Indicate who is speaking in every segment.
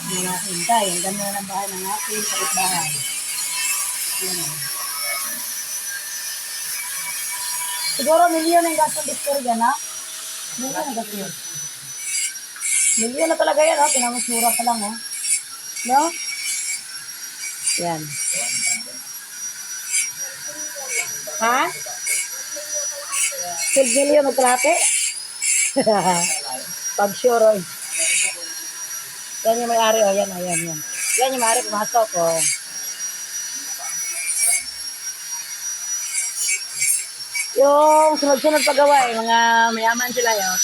Speaker 1: Mga hintay. Ang ganda ng bahay ng aking kapitbahay. Yan o. Siguro milyon ang gastos dito yan, ha? Milyon ang gastos. Milyon na talaga yan, ha? Pinamusura pa lang, ha? No? Yan. Ha? 12 milyon magkalate? Pag sure, oy. Yan yung may-ari, oh. Yan, oh. Yan, yan. Yan yung may-ari, pumasok, oh. Yung sunod-sunod paggawa, mga mayaman sila, yun.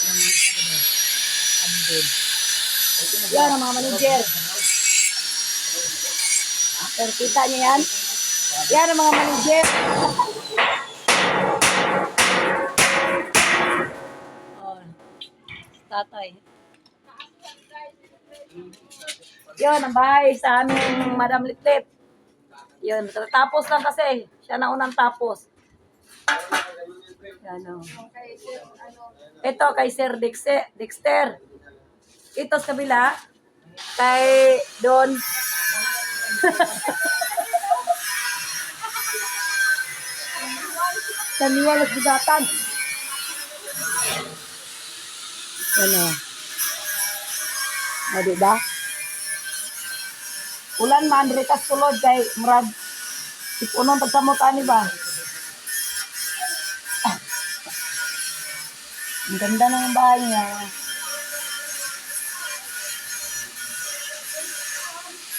Speaker 1: Yan, ang mga manager. Pero kita niyo yan? Yan ang mga manager. Oh, tatay. Yun, ang bahay sa aming Madam Litlit. Yun, tapos lang kasi. Siya na unang tapos. Yan, oh. Ito kay Sir Dexter. Ito sa kabila kay Don. Samuel Bugatan. Ano? O, diba? Ulan man, rikas tulod kay Murad. Ipunong pagsamutan ni ba? Ang ganda ng bahay niya.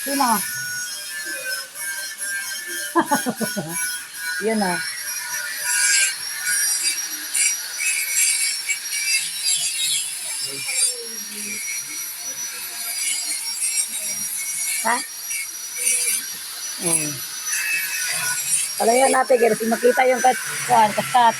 Speaker 1: Sino? Yun na. Ha? Palayan natin, kasi makita yung kasat.